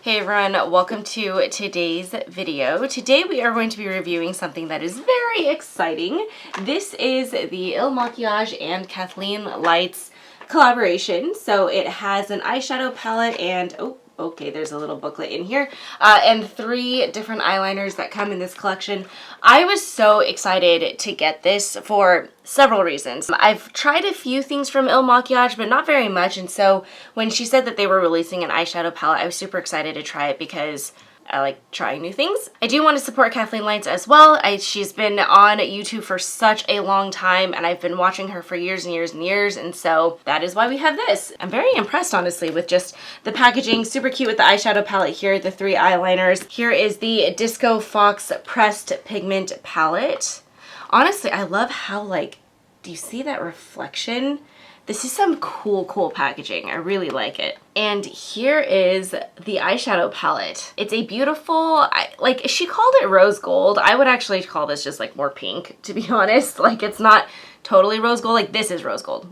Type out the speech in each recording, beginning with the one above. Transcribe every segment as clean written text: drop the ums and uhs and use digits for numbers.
Hey everyone, welcome to today's video. Today we are going to be reviewing something that is very exciting. This is the Makiage and KathleenLights collaboration. So it has an eyeshadow palette and, oh, okay, there's a little booklet in here, and 3 different eyeliners that come in this collection. I was so excited to get this for several reasons. I've tried a few things from Makiage, but not very much, and so when she said that they were releasing an eyeshadow palette, I was super excited to try it because I like trying new things. I do want to support KathleenLights as well. She's been on YouTube for such a long time, and I've been watching her for years and years and years, and so that is why we have this. I'm very impressed, honestly, with just the packaging. Super cute with the eyeshadow palette here, the 3 eyeliners. Here is the Disco Fox Pressed Pigment Palette. Honestly, I love how, like, do you see that reflection? This is some cool packaging. I really like it. And here is the eyeshadow palette. It's a beautiful, like she called it rose gold. I would actually call this just like more pink, to be honest. Like it's not totally rose gold, like this is rose gold.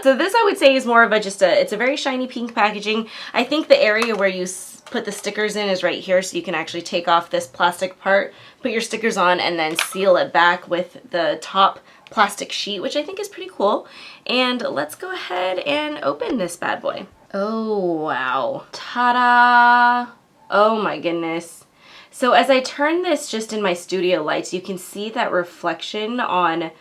So this I would say is more of it's a very shiny pink packaging. I think the area where you put the stickers in is right here, so you can actually take off this plastic part, put your stickers on, and then seal it back with the top plastic sheet, which I think is pretty cool. And let's go ahead and open this bad boy. Oh, wow. Ta-da! Oh my goodness. So as I turn this just in my studio lights, you can see that reflection on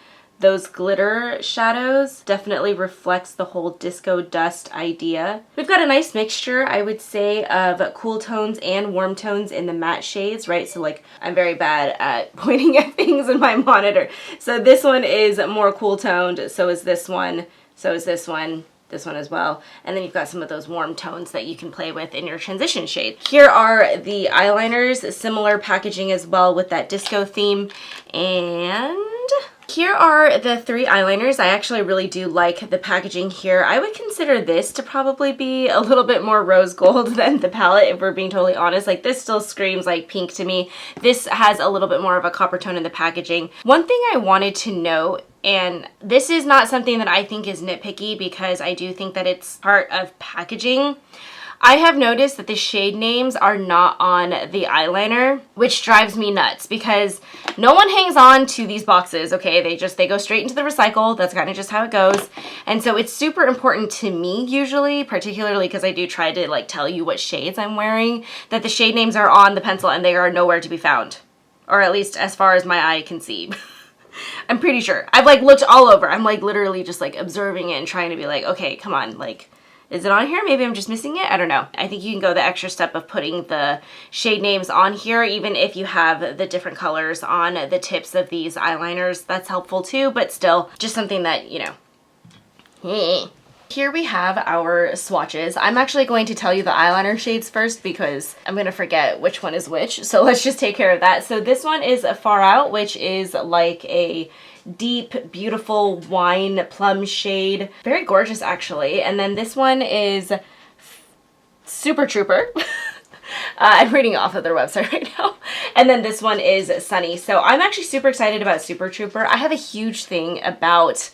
those glitter shadows definitely reflects the whole disco dust idea. We've got a nice mixture, I would say, of cool tones and warm tones in the matte shades, right? So like, I'm very bad at pointing at things in my monitor. So this one is more cool toned, so is this one, so is this one as well. And then you've got some of those warm tones that you can play with in your transition shade. Here are the eyeliners, similar packaging as well with that disco theme. And here are the 3 eyeliners. I actually really do like the packaging here. I would consider this to probably be a little bit more rose gold than the palette, if we're being totally honest. Like this still screams like pink to me. This has a little bit more of a copper tone in the packaging. One thing I wanted to note, and this is not something that I think is nitpicky because I do think that it's part of packaging. I have noticed that the shade names are not on the eyeliner, which drives me nuts because no one hangs on to these boxes, okay? They go straight into the recycle. That's kind of just how it goes. And so it's super important to me usually, particularly because I do try to like tell you what shades I'm wearing, that the shade names are on the pencil and they are nowhere to be found. Or at least as far as my eye can see. I'm pretty sure. I've like looked all over. I'm like literally just like observing it and trying to be like, okay, come on, like, is it on here? Maybe I'm just missing it. I don't know. I think you can go the extra step of putting the shade names on here, even if you have the different colors on the tips of these eyeliners. That's helpful too, but still just something that, you know. Here we have our swatches. I'm actually going to tell you the eyeliner shades first because I'm going to forget which one is which. So let's just take care of that. So this one is a Far Out, which is like a deep, beautiful wine plum shade. Very gorgeous, actually. And then this one is Super Trouper. I'm reading off of their website right now. And then this one is Sonny. So I'm actually super excited about Super Trouper. I have a huge thing about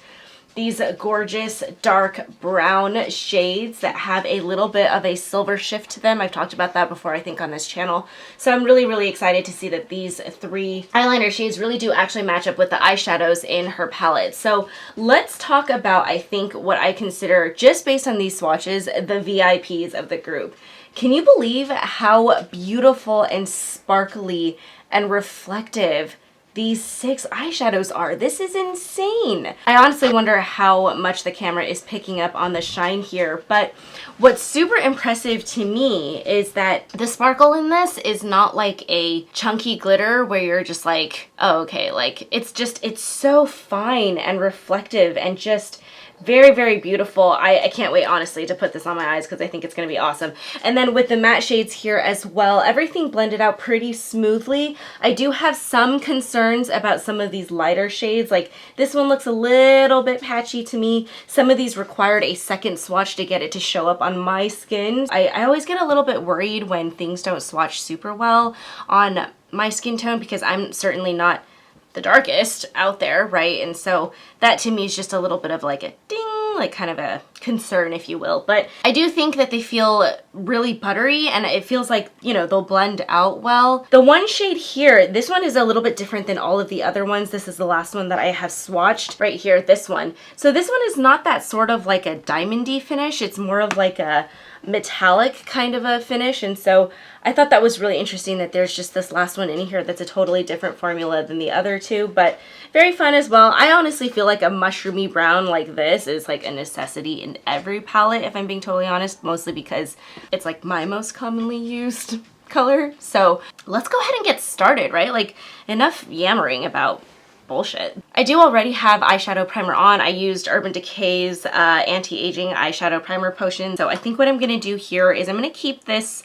these gorgeous dark brown shades that have a little bit of a silver shift to them. I've talked about that before, I think, on this channel. So I'm really excited to see that these 3 eyeliner shades really do actually match up with the eyeshadows in her palette. So let's talk about, I think, what I consider, just based on these swatches, the VIPs of the group. Can you believe how beautiful and sparkly and reflective these 6 eyeshadows are? This is insane. I honestly wonder how much the camera is picking up on the shine here, but what's super impressive to me is that the sparkle in this is not like a chunky glitter where you're just like, oh, okay, like it's so fine and reflective and just very beautiful. I can't wait, honestly, to put this on my eyes because I think it's going to be awesome. And then with the matte shades here as well, everything blended out pretty smoothly. I do have some concerns about some of these lighter shades. Like this one looks a little bit patchy to me. Some of these required a second swatch to get it to show up on my skin. I always get a little bit worried when things don't swatch super well on my skin tone because I'm certainly not the darkest out there, right? And so that to me is just a little bit of like a ding like kind of a concern, if you will. But I do think that they feel really buttery, and it feels like, you know, they'll blend out well. The one shade here, this one is a little bit different than all of the other ones. This is the last one that I have swatched right here, this one. So this one is not that sort of like a diamondy finish. It's more of like a metallic kind of a finish, and so I thought that was really interesting that there's just this last one in here that's a totally different formula than the other two, but very fun as well. I honestly feel like a mushroomy brown like this is like a necessity in every palette, if I'm being totally honest, mostly because it's like my most commonly used color. So let's go ahead and get started, right? Like, enough yammering about bullshit. I do already have eyeshadow primer on. I used Urban Decay's anti-aging eyeshadow primer potion. So I think what I'm gonna do here is I'm gonna keep this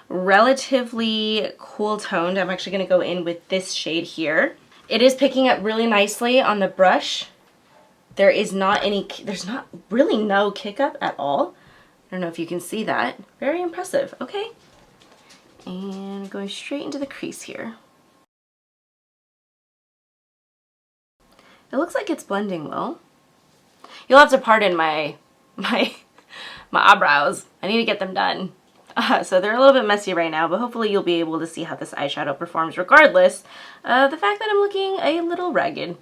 relatively cool toned. I'm actually gonna go in with this shade here. It is picking up really nicely on the brush. There's not really no kick up at all. I don't know if you can see that. Very impressive. Okay. And going straight into the crease here. It looks like it's blending well. You'll have to pardon my eyebrows. I need to get them done. So they're a little bit messy right now, but hopefully you'll be able to see how this eyeshadow performs regardless of the fact that I'm looking a little ragged.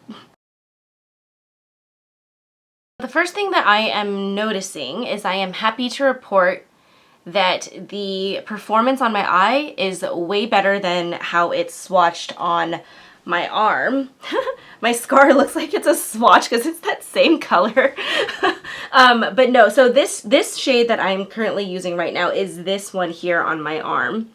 The first thing that I am noticing is I am happy to report that the performance on my eye is way better than how it's swatched on my arm. My scar looks like it's a swatch because it's that same color. But no, so this shade that I'm currently using right now is this one here on my arm.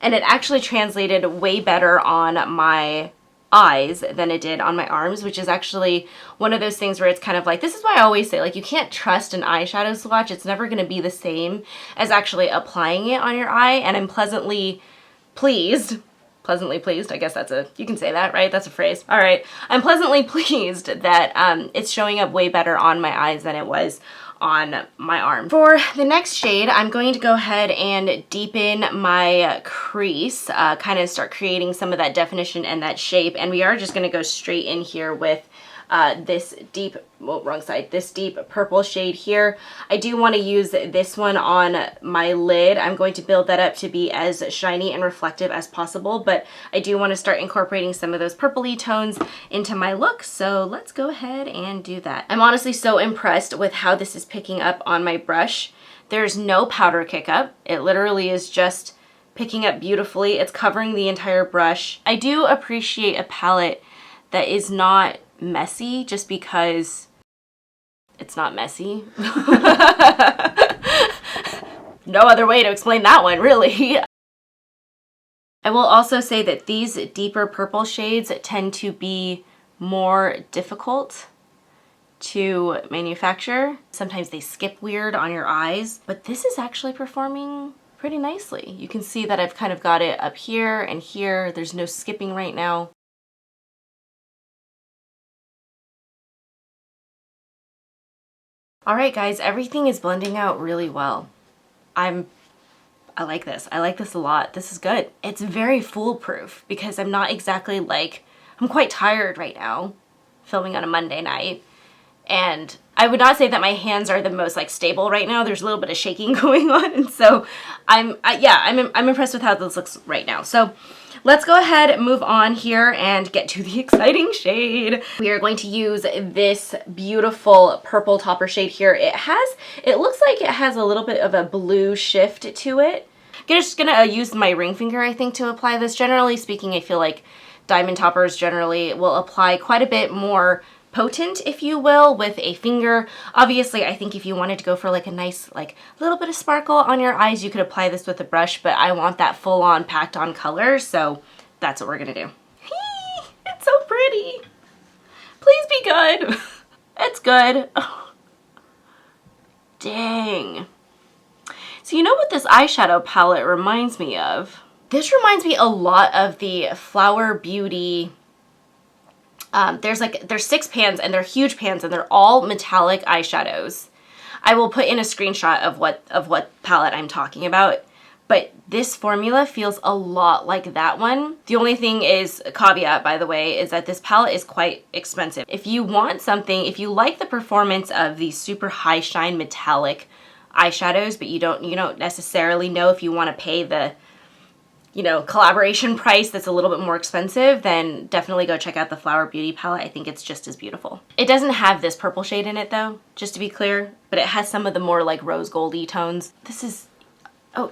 And it actually translated way better on my eyes than it did on my arms, which is actually one of those things where it's kind of like, this is why I always say, like, you can't trust an eyeshadow swatch. It's never going to be the same as actually applying it on your eye. And I'm pleasantly pleased, I guess you can say that, right? That's a phrase. All right. I'm pleasantly pleased that it's showing up way better on my eyes than it was on my arm. For the next shade, I'm going to go ahead and deepen my crease, kind of start creating some of that definition and that shape. And we are just going to go straight in here with this deep, this deep purple shade here. I do want to use this one on my lid. I'm going to build that up to be as shiny and reflective as possible, but I do want to start incorporating some of those purpley tones into my look, so let's go ahead and do that. I'm honestly so impressed with how this is picking up on my brush. There's no powder kick up. It literally is just picking up beautifully. It's covering the entire brush. I do appreciate a palette that is not messy just because it's not messy. No other way to explain that one, really. I will also say that these deeper purple shades tend to be more difficult to manufacture. Sometimes they skip weird on your eyes, but this is actually performing pretty nicely. You can see that I've kind of got it up here and here. There's no skipping right now. All right, guys, everything is blending out really well. I like this. I like this a lot. This is good. It's very foolproof because I'm not exactly like, I'm quite tired right now filming on a Monday night. And I would not say that my hands are the most like stable right now. There's a little bit of shaking going on. And so I'm impressed with how this looks right now. So let's go ahead and move on here and get to the exciting shade. We are going to use this beautiful purple topper shade here. It looks like it has a little bit of a blue shift to it. I'm just gonna use my ring finger, I think, to apply this. Generally speaking, I feel like diamond toppers generally will apply quite a bit more potent, if you will, with a finger. Obviously, I think if you wanted to go for like a nice, like little bit of sparkle on your eyes, you could apply this with a brush, but I want that full-on packed on color, so that's what we're gonna do. It's so pretty. Please be good. It's good. Oh. Dang. So you know what this eyeshadow palette reminds me of? This reminds me a lot of the Flower Beauty. There's 6 pans, and they're huge pans, and they're all metallic eyeshadows. I will put in a screenshot of what palette I'm talking about, but but this formula feels a lot like that one. The only thing is, a caveat by the way, is that this palette is quite expensive. If you want something, if you like the performance of these super high shine metallic eyeshadows, but you don't necessarily know if you want to pay the collaboration price that's a little bit more expensive, then definitely go check out the Flower Beauty palette. I think it's just as beautiful. It doesn't have this purple shade in it though, just to be clear, but it has some of the more like rose goldy tones. This is, oh,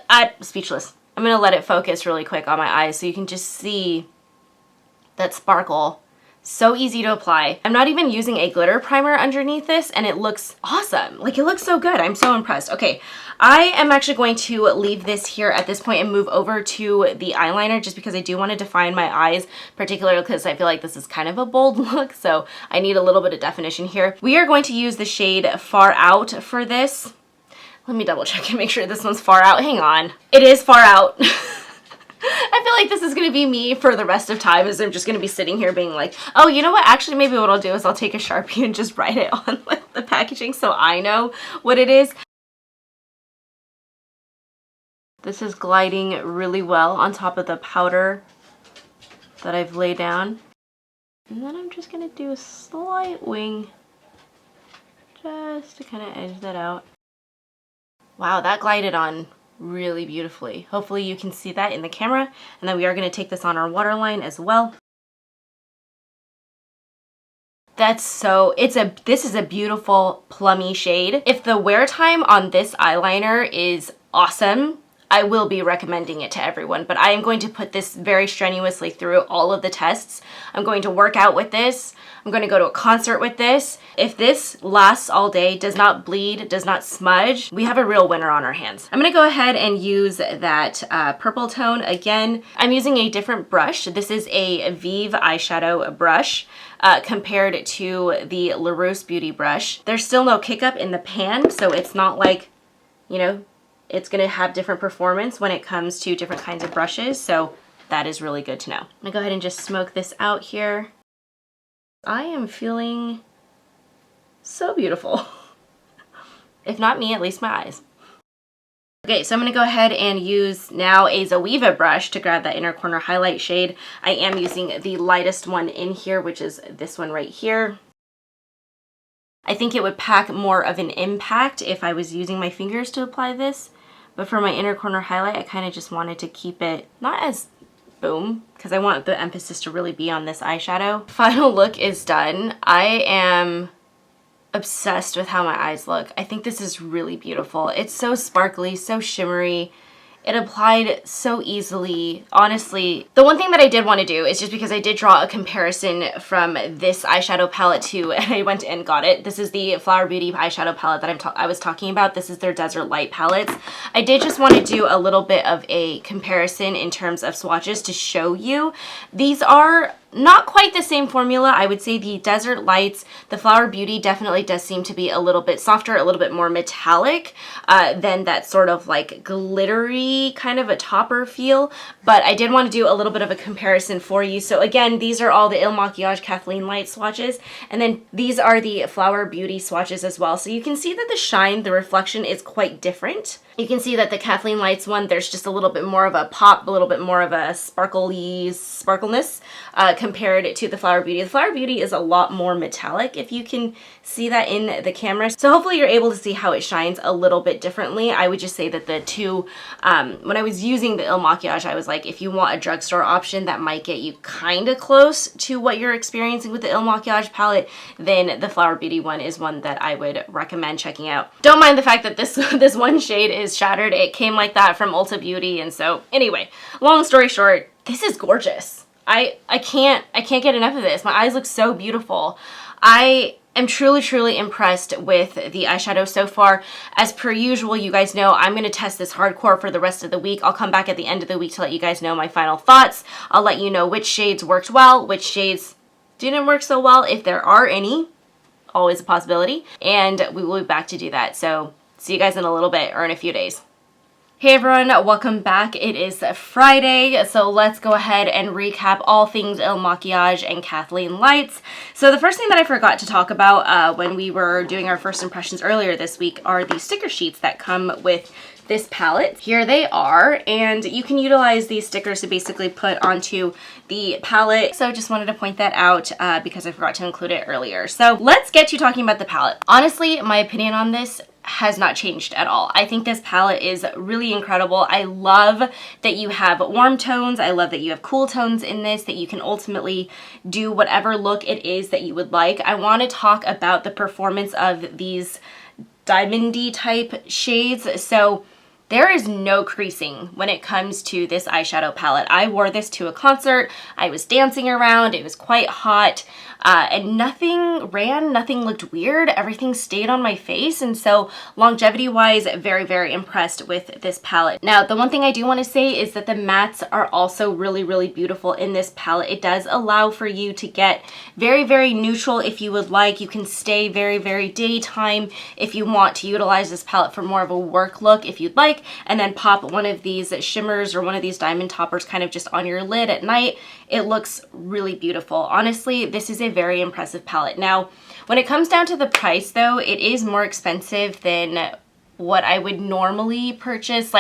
I'm speechless. I'm gonna let it focus really quick on my eyes so you can just see that sparkle. So easy to apply. I'm not even using a glitter primer underneath this and it looks awesome. Like, it looks so good. I'm so impressed. Okay, I am actually going to leave this here at this point and move over to the eyeliner just because I do want to define my eyes, particularly because I feel like this is kind of a bold look, so I need a little bit of definition here. We are going to use the shade Far Out for this. Let me double check and make sure this one's Far Out. Hang on. It is Far Out. I feel like this is going to be me for the rest of time, as I'm just going to be sitting here being like, oh, you know what? Actually, maybe what I'll do is I'll take a Sharpie and just write it on like the packaging so I know what it is. This is gliding really well on top of the powder that I've laid down. And then I'm just going to do a slight wing just to kind of edge that out. Wow, that glided on really beautifully. Hopefully you can see that in the camera. And then we are going to take this on our waterline as well. That's so, this is a beautiful plummy shade. If the wear time on this eyeliner is awesome, I will be recommending it to everyone, but I am going to put this very strenuously through all of the tests. I'm going to work out with this. I'm going to go to a concert with this. If this lasts all day, does not bleed, does not smudge, we have a real winner on our hands. I'm going to go ahead and use that purple tone again. I'm using a different brush. This is a Vive eyeshadow brush compared to the LaRousse Beauty brush. There's still no kick up in the pan, so it's not like, it's going to have different performance when it comes to different kinds of brushes, so that is really good to know. I'm going to go ahead and just smoke this out here. I am feeling so beautiful. If not me, at least my eyes. Okay, so I'm going to go ahead and use now a Zoeva brush to grab that inner corner highlight shade. I am using the lightest one in here, which is this one right here. I think it would pack more of an impact if I was using my fingers to apply this. But for my inner corner highlight, I kind of just wanted to keep it not as boom, because I want the emphasis to really be on this eyeshadow. Final look is done. I am obsessed with how my eyes look. I think this is really beautiful. It's so sparkly, so shimmery. It applied so easily. Honestly, the one thing that I did want to do is just because I did draw a comparison from this eyeshadow palette to, and I went and got it. This is the Flower Beauty eyeshadow palette that I was talking about. This is their Desert Light palettes. I did just want to do a little bit of a comparison in terms of swatches to show you. These are not quite the same formula. I would say the Desert Lights, the Flower Beauty definitely does seem to be a little bit softer, a little bit more metallic than that sort of like glittery kind of a topper feel. But I did want to do a little bit of a comparison for you. So again, these are all the Il Makiage KathleenLights swatches. And then these are the Flower Beauty swatches as well. So you can see that the shine, the reflection is quite different. You can see that the KathleenLights one, there's just a little bit more of a pop, a little bit more of a sparkleness compared to the Flower Beauty. The Flower Beauty is a lot more metallic, if you can see that in the camera. So hopefully you're able to see how it shines a little bit differently. I would just say that the two, when I was using the Il Makiage, I was like, if you want a drugstore option that might get you kind of close to what you're experiencing with the Il Makiage palette, then the Flower Beauty one is one that I would recommend checking out. Don't mind the fact that this one shade is shattered. It came like that from Ulta Beauty, and so anyway, long story short, this is gorgeous. I can't get enough of this. My eyes look so beautiful. I am truly impressed with the eyeshadow so far. As per usual, you guys know I'm going to test this hardcore for the rest of the week. I'll come back at the end of the week to let you guys know my final thoughts. I'll let you know which shades worked well, which shades didn't work so well, if there are any. Always a possibility. And we will be back to do that. So see you guys in a little bit, or in a few days. Hey everyone, welcome back. It is Friday, so let's go ahead and recap all things Il Makiage and KathleenLights. So the first thing that I forgot to talk about when we were doing our first impressions earlier this week are the sticker sheets that come with this palette. Here they are, and you can utilize these stickers to basically put onto the palette. So just wanted to point that out because I forgot to include it earlier. So let's get to talking about the palette. Honestly, my opinion on this has not changed at all. I think this palette is really incredible. I love that you have warm tones. I love that you have cool tones in this, that you can ultimately do whatever look it is that you would like. I want to talk about the performance of these diamondy type shades. So there is no creasing when it comes to this eyeshadow palette. I wore this to a concert. I was dancing around. It was quite hot. And nothing ran, nothing looked weird. Everything stayed on my face. And so longevity wise, very, very impressed with this palette. Now, the one thing I do want to say is that the mattes are also really, really beautiful in this palette. It does allow for you to get very, very neutral if you would like. You can stay very, very daytime if you want to utilize this palette for more of a work look if you'd like, and then pop one of these shimmers or one of these diamond toppers kind of just on your lid at night. It looks really beautiful. Honestly, this is a very impressive palette. Now, when it comes down to the price though, it is more expensive than what I would normally purchase.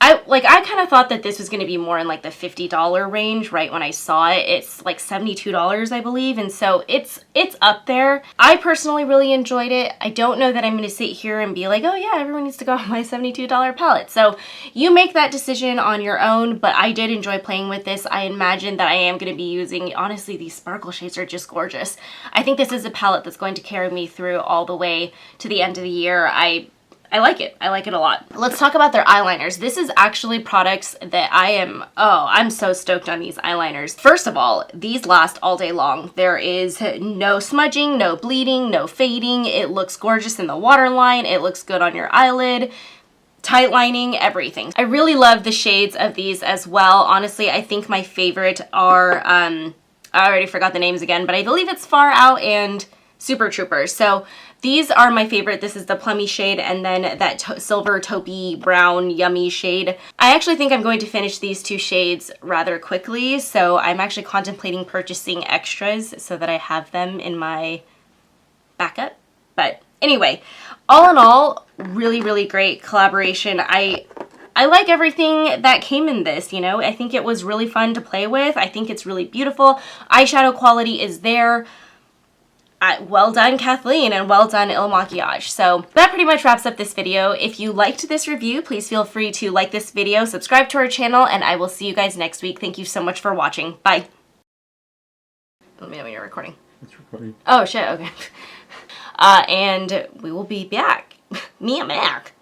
I kind of thought that this was going to be more in like the $50 range right when I saw it. It's like $72, I believe, and so it's up there. I personally really enjoyed it. I don't know that I'm going to sit here and be like, oh yeah, everyone needs to go on my $72 palette. So you make that decision on your own, but I did enjoy playing with this. I imagine that I am going to be using, honestly, these sparkle shades are just gorgeous. I think this is a palette that's going to carry me through all the way to the end of the year. I like it. I like it a lot. Let's talk about their eyeliners. This is actually products that I'm so stoked on these eyeliners. First of all, these last all day long. There is no smudging, no bleeding, no fading. It looks gorgeous in the waterline. It looks good on your eyelid. Tight lining, everything. I really love the shades of these as well. Honestly, I think my favorite are, I already forgot the names again, but I believe it's Far Out and Super Trouper. So these are my favorite. This is the plummy shade, and then that silver taupey brown yummy shade. I actually think I'm going to finish these two shades rather quickly, so I'm actually contemplating purchasing extras so that I have them in my backup. But anyway, all in all, really, really great collaboration. I like everything that came in this, you know. I think it was really fun to play with. I think it's really beautiful. Eyeshadow quality is there. Well done, Kathleen, and well done, Makiage. So that pretty much wraps up this video. If you liked this review, please feel free to like this video, subscribe to our channel, and I will see you guys next week. Thank you so much for watching. Bye. Let me know when you're recording. It's recording. Oh, shit, okay. And we will be back. Me, I'm back.